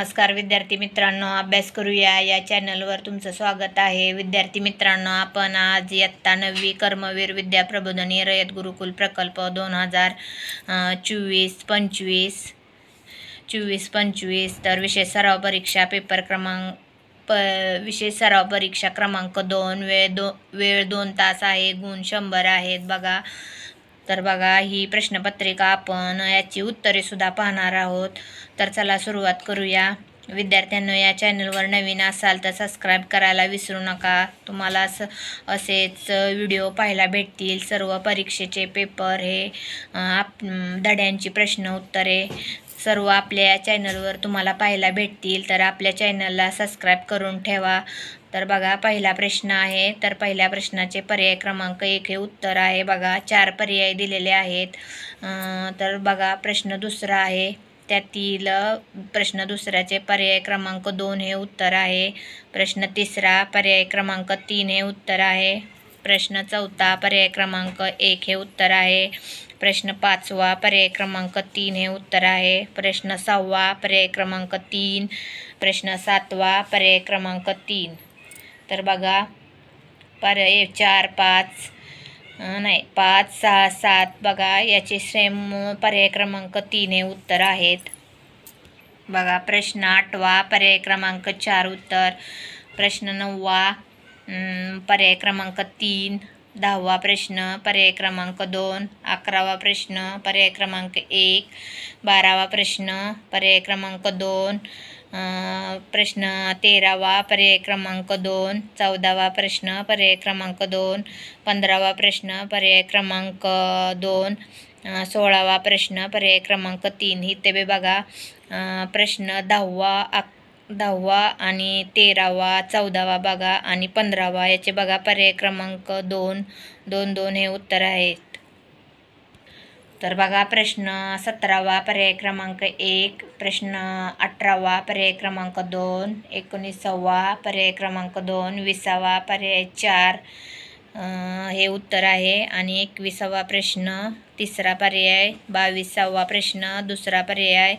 नमस्कार विद्यार्थी मित्रांनो, अभ्यास करूया या चॅनलवर तुमचं स्वागत आहे. विद्यार्थी मित्रांनो, आपण आज इयत्ता 9वी कर्मवीर विद्या प्रबोधिनी रयत गुरुकुल प्रकल्प 2024-25 तर विषय सराव परीक्षा पेपर क्रमांक विषय सराव परीक्षा क्रमांक 2 वेळ 2 तास आहे. गुण 100 आहेत. बघा ही प्रश्नपत्रिका आपण याची उत्तरे सुद्धा पाहणार आहोत. तर चला सुरुवात करूया. विद्यार्थ्यांनो, या चॅनलवर नवीन असाल तर सबस्क्राईब करायला विसरू नका. तुम्हाला असेच व्हिडिओ पाहायला भेटतील. सर्व परीक्षेचे पेपर हे धड्यांची प्रश्न उत्तरे सर्व आपल्या चॅनलवर तुम्हाला पाहायला भेटतील. तर आपल्या चॅनलला सबस्क्राईब करून ठेवा. तर बघा, पहिला प्रश्न आहे. तर पहिल्या प्रश्नाचे पर्याय क्रमांक 1 हे उत्तर आहे. बघा, 4 पर्याय दिलेले आहेत. तर बघा, प्रश्न दुसरा आहे. त्यातील प्रश्न दुसऱ्याचे पर्याय क्रमांक 2 हे उत्तर आहे. प्रश्न तिसरा पर्याय क्रमांक 3 हे उत्तर आहे. प्रश्न चौथा पर्याय क्रमांक 1 हे उत्तर आहे. प्रश्न 5वा पर्याय क्रमांक 3 हे उत्तर आहे. प्रश्न 6वा पर्याय क्रमांक 3. प्रश्न 7वा पर्याय क्रमांक 3. तर बघा, पर्याय 4, 5, 6, 7 बघा याचे सेम पर्याय क्रमांक 3 हे उत्तर आहेत. बघा, प्रश्न 8वा पर्याय क्रमांक 4 उत्तर. प्रश्न 9वा पर्याय क्रमांक 3. 10वा प्रश्न पर्याय क्रमांक 2. 11वा प्रश्न पर्याय क्रमांक 1. 12वा प्रश्न पर्याय क्रमांक 2. प्रश्न 13वा पर्याय क्रमांक 2. 14वा प्रश्न पर्याय क्रमांक 2. 15वा प्रश्न पर्याय क्रमांक 2. 16वा प्रश्न पर्याय क्रमांक 3. इथे बघा, प्रश्न 10वा आणि 13वा 14वा बघा आणि 15वा याचे बघा पर्याय क्रमांक 2, 2, 2 हे उत्तर आहेत. तर बघा, प्रश्न 17वा पर्याय क्रमांक 1. प्रश्न 18वा पर्याय क्रमांक 2. 19वा पर्याय क्रमांक 2. 20वा पर्याय 4 हे उत्तर आहे. आणि 21वा प्रश्न तिसरा पर्याय. 22वा प्रश्न दुसरा पर्याय.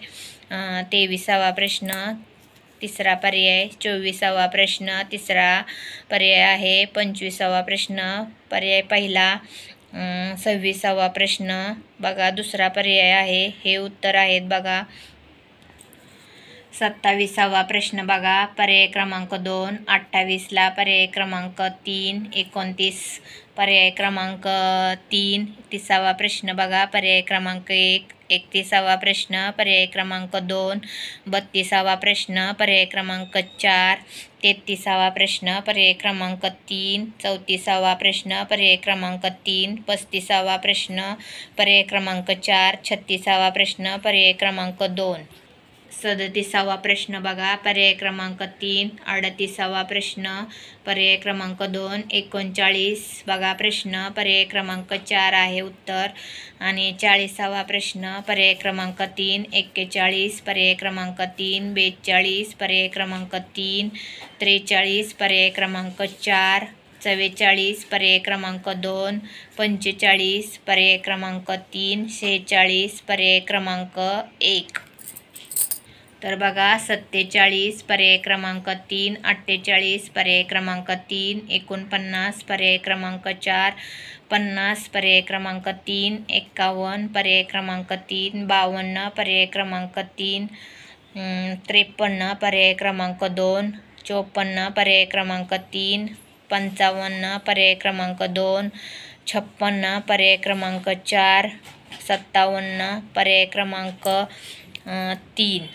23वा प्रश्न तिसरा पर्याय. 24वा प्रश्न तिसरा पर्याय आहे. 25वा प्रश्न पर्याय पहिला. 26वा प्रश्न बघा दुसरा पर्याय आहे. हे उत्तर आहेत. बघा, 27वा प्रश्न बघा पर्याय क्रमांक 2. 28ला पर्याय क्रमांक 3. 29 पर्याय क्रमांक 3. 30वा प्रश्न बघा पर्याय क्रमांक 1. 31वा प्रश्न पर्याय क्रमांक 2. 32वा प्रश्न पर्याय क्रमांक 4. 33वा प्रश्न पर्याय क्रमांक 3. 34वा प्रश्न पर्याय क्रमांक 3. 35वा प्रश्न पर्याय क्रमांक 4. 36वा प्रश्न पर्याय क्रमांक 2. 37वा प्रश्न बघा पर्याय क्रमांक 3. 38वा प्रश्न पर्याय क्रमांक 2. 39 बघा प्रश्न पर्याय क्रमांक 4 आहे उत्तर. आणि 40वा प्रश्न पर्याय क्रमांक 3. 41 पर्याय क्रमांक 3. 42 पर्याय क्रमांक 3. 43 पर्याय क्रमांक 4. 44 पर्याय क्रमांक 2. 45 पर्याय क्रमांक 3. 46 पर्याय क्रमांक 1. तर बघा, 47 पर्याय क्रमांक 3. 48 पर्याय क्रमांक 3. 49 पर्याय क्रमांक 4. 50 पर्याय क्रमांक 3. 51 पर्याय क्रमांक 3. 52 पर्याय क्रमांक 3. 53 पर्याय क्रमांक 2. 54 पर्याय क्रमांक 3. 55 पर्याय क्रमांक 2. 56 पर्याय क्रमांक 4. 57 पर्याय क्रमांक 3.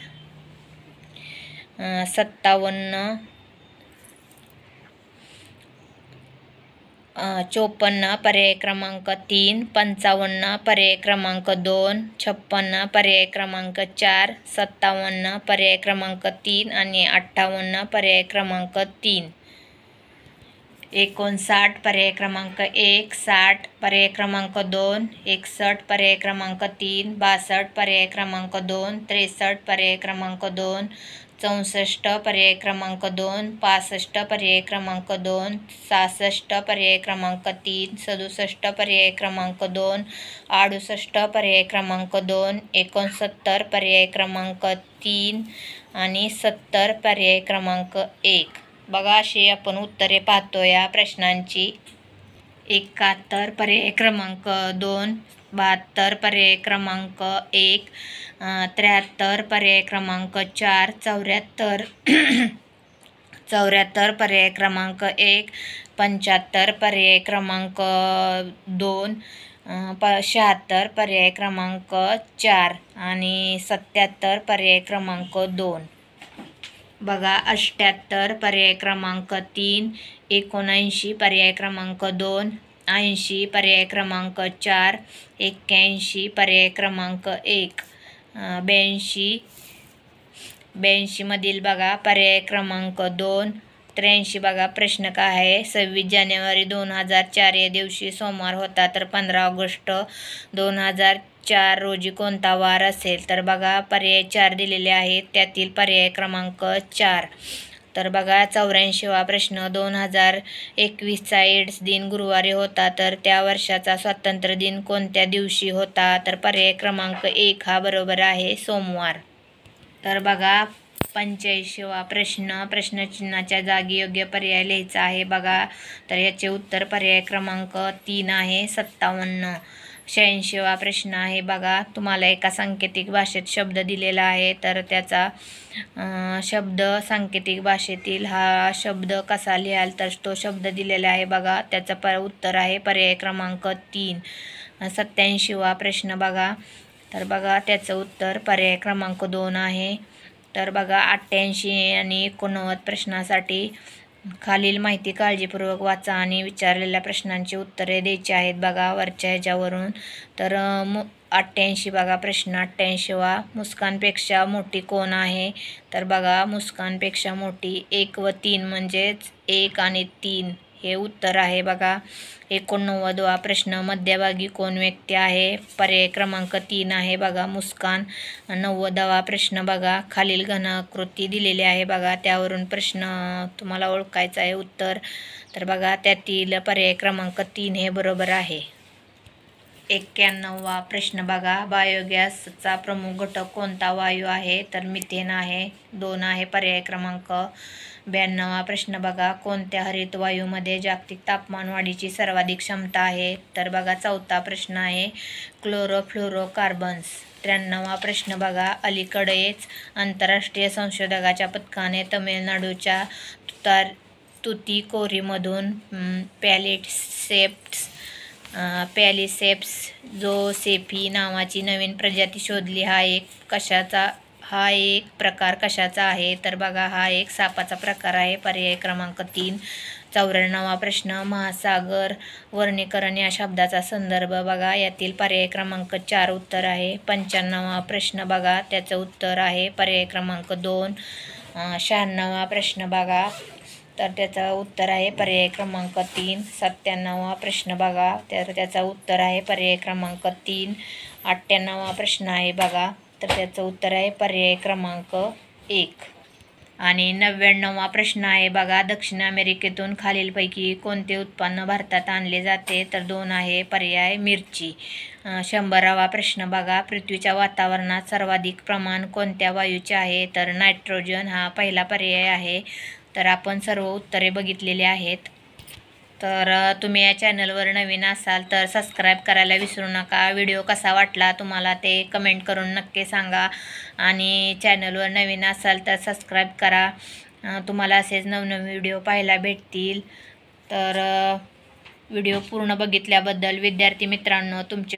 57 54 पर्याय क्रमांक 3. 55 पर्याय क्रमांक 2. 56 पर्याय क्रमांक 4. 57 पर्याय क्रमांक 3 आणि 58 पर्याय क्रमांक 3. 59 पर्याय क्रमांक 1, 60 पर्याय क्रमांक 2, 61 पर्याय क्रमांक 3, 62 पर्याय क्रमांक 2, 63 पर्याय क्रमांक 2, 64 पर्याय क्रमांक 2, 65 पर्याय क्रमांक 2, 66 पर्याय क्रमांक 3, 67 पर्याय क्रमांक 2, 68 पर्याय क्रमांक 2, 69 पर्याय क्रमांक 3 आणि 70 पर्याय क्रमांक 1. बघा अशी आपण उत्तरे पाहतो या प्रश्नांची. 71 पर्याय क्रमांक 2, 72 पर्याय क्रमांक 1, 73 पर्याय क्रमांक 4, 74 पर्याय क्रमांक 1, 75 पर्याय क्रमांक 2, 76 पर्याय क्रमांक 4 आणि 77 पर्याय क्रमांक 2. बघा 78 पर्याय क्रमांक 3, 79 पर्याय क्रमांक 2, 80 पर्याय क्रमांक 4, 81 पर्याय क्रमांक 1, 82 मधील बघा पर्याय क्रमांक 2, 83 बघा प्रश्न काय आहे. 26 जानेवारी 2004 या दिवशी सोमवार होता तर 15 ऑगस्ट 2004 रोजी कोणता वार असेल. तर बघा पर्याय 4 दिलेले आहेत, त्यातील पर्याय क्रमांक 4. तर बघा 84वा प्रश्न. 2021चा एड्स दिन गुरुवारी होता तर त्या वर्षाचा स्वातंत्र्य दिन कोणत्या दिवशी होता. तर पर्याय क्रमांक 1 हा बरोबर आहे, सोमवार. तर बघा 85वा प्रश्न. प्रश्नचिन्हाच्या जागी योग्य पर्याय लिहायचा आहे बघा. तर याचे उत्तर पर्याय क्रमांक 3 आहे, 57. 86वा प्रश्न आहे बघा. तुम्हाला एका सांकेतिक भाषेत शब्द दिलेला आहे तर त्याचा शब्द सांकेतिक भाषेतील हा शब्द कसा लिहाल. तर तो शब्द दिलेला आहे बघा. त्याचं उत्तर आहे पर्याय क्रमांक 3. 87वा प्रश्न बघा. तर बघा त्याचं उत्तर पर्याय क्रमांक 2 आहे. तर बघा 88 आणि 89 प्रश्नासाठी खालील माहिती काळजीपूर्वक वाचा आणि विचारलेल्या प्रश्नांची उत्तरे द्यायची आहेत बघा वरच्या ह्याच्यावरून. तर 88 बघा प्रश्न 88वा. मुस्कानपेक्षा मोठी कोण आहे. तर बघा मुस्कानपेक्षा मोठी 1 व 3 म्हणजेच 1 आणि 3 हे उत्तर आहे बघा. 89वा प्रश्न. मध्यभागी कोण व्यक्ती आहे. पर्याय क्रमांक 3 आहे बघा, मुस्कान. 90वा प्रश्न बघा. खालील घनाकृती दिलेली आहे बघा, त्यावरून प्रश्न तुम्हाला ओळखायचा आहे उत्तर. तर बघा त्यातील पर्याय क्रमांक 3 हे बरोबर आहे. 91वा प्रश्न बघा. बायोगॅसचा प्रमुख घटक कोणता वायू आहे. तर मिथेन आहे, 2 आहे पर्याय क्रमांक. 92वा प्रश्न बघा. कोणत्या हरित वायूमध्ये जागतिक तापमान वाढीची सर्वाधिक क्षमता आहे. तर बघा 4था प्रश्न आहे, क्लोरोफ्लोरोकार्बन्स. 93वा प्रश्न बघा. अलीकडेच आंतरराष्ट्रीय संशोधकाच्या पथकाने तमिळनाडूच्या तुतीकोरीमधून पॅलिसेप्स जोसेफी नावाची नवीन प्रजाती शोधली. हा एक प्रकार कशाचा आहे. तर बघा हा एक सापाचा प्रकार आहे, पर्याय क्रमांक 3. 94वा प्रश्न. महासागर वर्णीकरण या शब्दाचा संदर्भ बघा, यातील पर्याय क्रमांक 4 उत्तर आहे. 95वा प्रश्न बघा. त्याचं उत्तर आहे पर्याय क्रमांक 2. 96वा प्रश्न बघा. तर त्याचं उत्तर आहे पर्याय क्रमांक 3. 97वा प्रश्न बघा. तर त्याचं उत्तर आहे पर्याय क्रमांक 3. 98वा प्रश्न आहे बघा. तर त्याचं उत्तर आहे पर्याय क्रमांक 1. आणि 99वा प्रश्न आहे बघा. दक्षिण अमेरिकेतून खालीलपैकी कोणते उत्पन्न भारतात आणले जाते. तर 2 आहे पर्याय, मिरची. 100वा प्रश्न बघा. पृथ्वीच्या वातावरणात सर्वाधिक प्रमाण कोणत्या वायूचे आहे. तर नायट्रोजन हा पहिला पर्याय आहे. तर आपण सर्व उत्तरे बघितलेली आहेत. तर तुम्ही या चॅनलवर नवीन असाल तर सबस्क्राईब करायला विसरू नका. व्हिडिओ कसा वाटला तुम्हाला ते कमेंट करून नक्की सांगा. आणि चॅनलवर नवीन असाल तर सबस्क्राईब करा. तुम्हाला असेच नवनवीन व्हिडिओ पाहायला भेटतील. तर व्हिडिओ पूर्ण बघितल्याबद्दल विद्यार्थी मित्रांनो तुमचे